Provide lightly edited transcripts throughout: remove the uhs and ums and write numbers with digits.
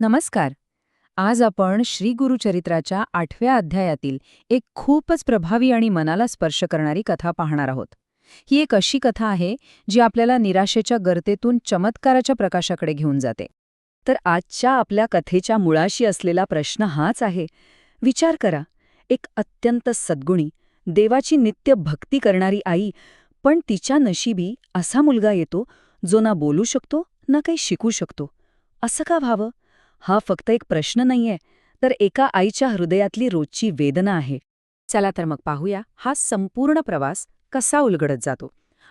नमस्कार. आज आपण श्री गुरुचरित्राच्या 8व्या अध्यायातील एक खूपच प्रभावी आणि मनाला स्पर्श करणारी कथा पाहणार आहोत. ही एक अशी कथा आहे जी आपल्याला निराशेच्या गर्तेतून चमत्काराच्या प्रकाशाकडे घेऊन जाते. तर आजच्या आपल्या कथेच्या मुळाशी असलेला प्रश्न हाच आहे. विचार करा, एक अत्यंत सद्गुणी, देवाची नित्य भक्ती करणारी आई, पण तिच्या नशिबी असा मुलगा येतो जो ना बोलू शकतो ना काही शिकू शकतो. असं का व्हावं? हा फक्त एक प्रश्न नाहीये, तर एका आईच्या हृदयातली रोजची वेदना आहे. चला तर मग पाहूया हा संपूर्ण प्रवास कसा उलगडत जातो.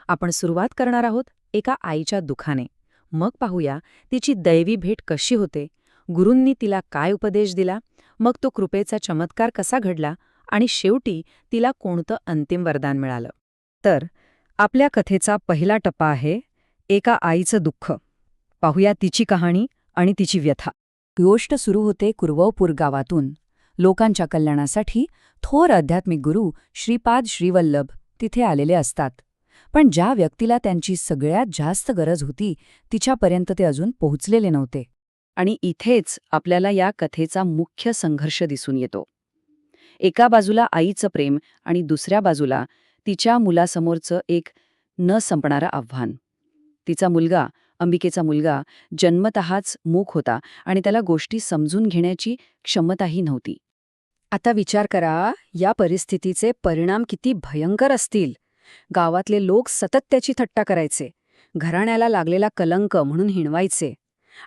आपण सुरुवात करणार आहोत एका आईच्या दुःखाने. मग पाहूया तिची दैवी भेट कशी होते, गुरूंनी तिला काय उपदेश दिला, मग तो कृपेचा चमत्कार कसा घडला आणि शेवटी तिला कोणतं अंतिम वरदान मिळालं. तर आपल्या कथेचा पहिला टप्पा आहे एका आईचं दुःख. पाहूया तिची कहाणी आणि तिची व्यथा. गोष्ट सुरू होते कुरवपूर गावातून. लोकांच्या कल्याणासाठी थोर आध्यात्मिक गुरु श्रीपाद श्रीवल्लभ तिथे आलेले असतात. पण ज्या व्यक्तीला त्यांची सगळ्यात जास्त गरज होती तिच्यापर्यंत ते अजून पोहोचलेले नव्हते. आणि इथेच आपल्याला या कथेचा मुख्य संघर्ष दिसून येतो. एका बाजूला आईचं प्रेम आणि दुसऱ्या बाजूला तिच्या मुलासमोरचं एक न संपणारं आव्हान. तिचा मुलगा, अंबिकेचा मुलगा, जन्मतःच मूक होता आणि त्याला गोष्टी समजून घेण्याची क्षमताही नव्हती. आता विचार करा, या परिस्थितीचे परिणाम किती भयंकर असतील. गावातले लोक सतत त्याची थट्टा करायचे, घराण्याला लागलेला कलंक म्हणून हिणवायचे.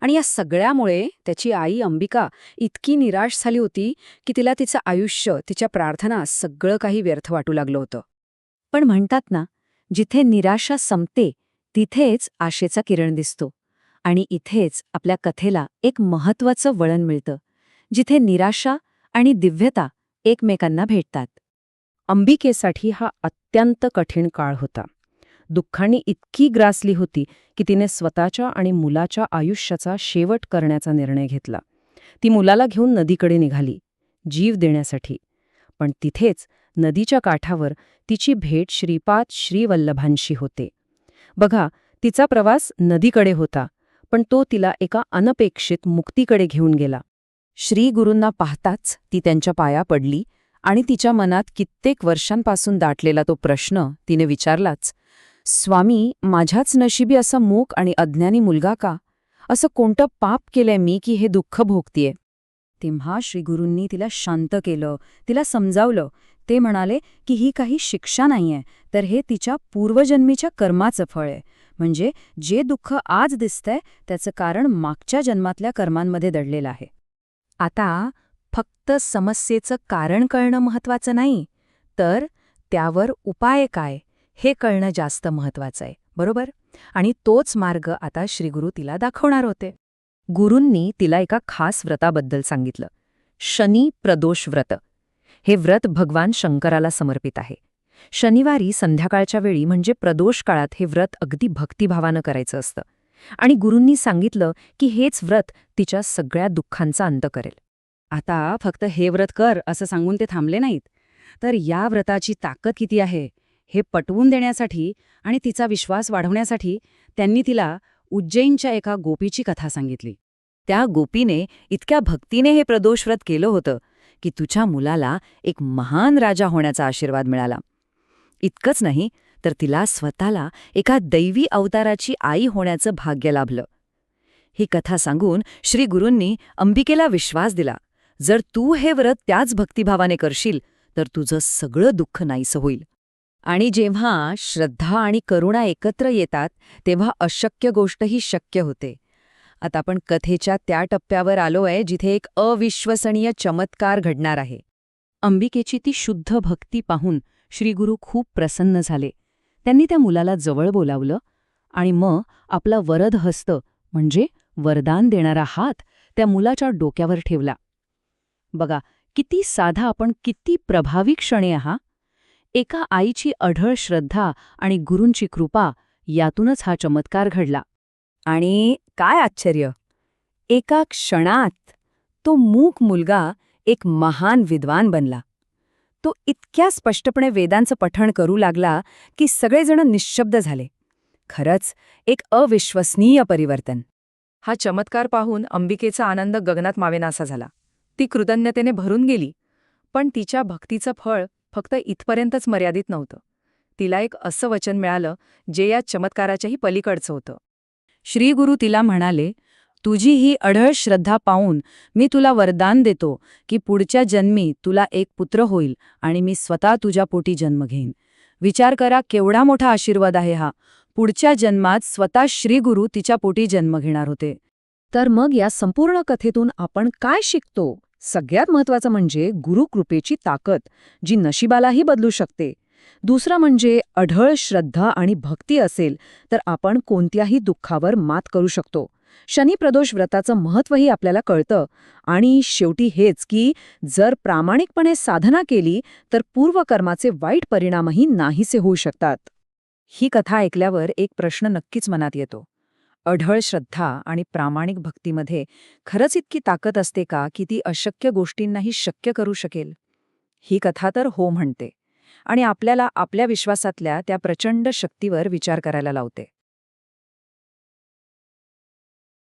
आणि या सगळ्यामुळे त्याची आई अंबिका इतकी निराश झाली होती की तिला तिचं आयुष्य, तिच्या प्रार्थना सगळं काही व्यर्थ वाटू लागलं होतं. पण म्हणतात ना, जिथे निराशा संपते तिथेच आशेचा किरण दिसतो. आणि इथेच आपल्या कथेला एक महत्त्वाचं वळण मिळतं, जिथे निराशा आणि दिव्यता एकमेकांना भेटतात. अंबिकेसाठी हा अत्यंत कठीण काळ होता. दुःखाने इतकी ग्रासली होती की तिने स्वतःच्या आणि मुलाच्या आयुष्याचा शेवट करण्याचा निर्णय घेतला. ती मुलाला घेऊन नदीकडे निघाली, जीव देण्यासाठी. पण तिथेच नदीच्या काठावर तिची भेट श्रीपाद श्रीवल्लभांशी होते. बघा, तिचा प्रवास नदीकडे होता, पण तो तिला एका अनपेक्षित मुक्तीकडे घेऊन गेला. श्रीगुरूंना पाहताच ती त्यांच्या पाया पडली आणि तिच्या मनात कित्येक वर्षांपासून दाटलेला तो प्रश्न तिने विचारलाच, स्वामी, माझ्याच नशिबी असा मूक आणि अज्ञानी मुलगा का? असं कोणतं पाप केलंय मी की हे दुःख भोगतीये? तेव्हा श्रीगुरूंनी तिला शांत केलं, तिला समजावलं. ते म्हणाले की ही काही शिक्षा नाहीये, तर हे तिच्या पूर्वजन्मीच्या कर्माचं फळ आहे. म्हणजे जे दुःख आज दिसतंय त्याचं कारण मागच्या जन्मातल्या कर्मांमध्ये दडलेलं आहे. आता फक्त समस्येचं कारण कळणं महत्वाचं नाही, तर त्यावर उपाय काय हे कळणं जास्त महत्वाचं आहे, बरोबर? आणि तोच मार्ग आता श्रीगुरू तिला दाखवणार होते. गुरूंनी तिला एका खास व्रताबद्दल सांगितलं, शनी प्रदोष व्रत. हे व्रत भगवान शंकराला समर्पित आहे. शनिवारी संध्याकाळच्या वेळी म्हणजे प्रदोष काळात हे व्रत अगदी भक्तिभावानं करायचं असतं. आणि गुरूंनी सांगितलं की हेच व्रत तिच्या सगळ्या दुःखांचा अंत करेल. आता फक्त हे व्रत कर असं सांगून ते थांबले नाहीत, तर या व्रताची ताकद किती आहे हे पटवून देण्यासाठी आणि तिचा विश्वास वाढवण्यासाठी त्यांनी तिला उज्जैनच्या एका गोपीची कथा सांगितली. त्या गोपीने इतक्या भक्तीने हे प्रदोष व्रत केलं होतं की तुझ्या मुलाला एक महान राजा होण्याचा आशीर्वाद मिळाला. इतकंच नाही, तर तिला स्वतःला एका दैवी अवताराची आई होण्याचं भाग्य लाभलं. ही कथा सांगून श्रीगुरूंनी अंबिकेला विश्वास दिला, जर तू हे व्रत त्याच भक्तिभावाने करशील तर तुझं सगळं दुःख नाहीसं होईल. आणि जेव्हा श्रद्धा आणि करुणा एकत्र येतात तेव्हा अशक्य गोष्टही शक्य होते. आता आपण कथेच्या त्या टप्प्यावर आलोय जिथे एक अविश्वसनीय चमत्कार घडणार आहे. अंबिकेची ती शुद्ध भक्ती पाहून श्रीगुरू खूप प्रसन्न झाले. त्यांनी त्या मुलाला जवळ बोलावलं आणि मग आपला वरद हस्त म्हणजे वरदान देणारा हात त्या मुलाच्या डोक्यावर ठेवला. बघा, किती साधा पण किती प्रभावी क्षण आहे हा. एका आईची अढळ श्रद्धा आणि गुरूंची कृपा यातूनच हा चमत्कार घडला. आणि काय आश्चर्य, एका क्षणात तो मूक मुलगा एक महान विद्वान बनला. तो इतक्या स्पष्टपणे वेदांचं पठण करू लागला की सगळेजण निश्शब्द झाले. खरंच एक अविश्वसनीय परिवर्तन. हा चमत्कार पाहून अंबिकेचा आनंद गगनात मावेनासा झाला. ती कृतज्ञतेने भरून गेली. पण तिच्या भक्तीचं फळ फक्त इथपर्यंतच मर्यादित नव्हतं. तिला एक असं वचन मिळालं जे या चमत्काराच्याही पलीकडचं होतं. श्रीगुरू तिला म्हणाले, तुझी ही अढळ श्रद्धा पाहून मी तुला वरदान देतो की पुढच्या जन्मी तुला एक पुत्र होईल आणि मी स्वतः तुझ्या पोटी जन्म घेईन. विचार करा, केवढा मोठा आशीर्वाद आहे हा. पुढच्या जन्मात स्वतः श्रीगुरू तिच्या पोटी जन्म घेणार होते. तर मग या संपूर्ण कथेतून आपण काय शिकतो? सगळ्यात महत्त्वाचं म्हणजे गुरुकृपेची ताकद, जी नशिबालाही बदलू शकते. दुसरं म्हणजे अढळ श्रद्धा आणि भक्ती असेल तर आपण कोणत्याही दुःखावर मात करू शकतो. शनिप्रदोष व्रताचं महत्त्वही आपल्याला कळतं. आणि शेवटी हेच की जर प्रामाणिकपणे साधना केली तर पूर्वकर्माचे वाईट परिणामही नाहीसे होऊ शकतात. ही कथा ऐकल्यावर एक प्रश्न नक्कीच मनात येतो. अढळ श्रद्धा आणि प्रामाणिक भक्तीमध्ये खरंच इतकी ताकद असते का की ती अशक्य गोष्टींनाही शक्य करू शकेल? ही कथा तर हो म्हणते आणि आपल्याला आपल्या विश्वासातल्या त्या प्रचंड शक्तीवर विचार करायला लावते.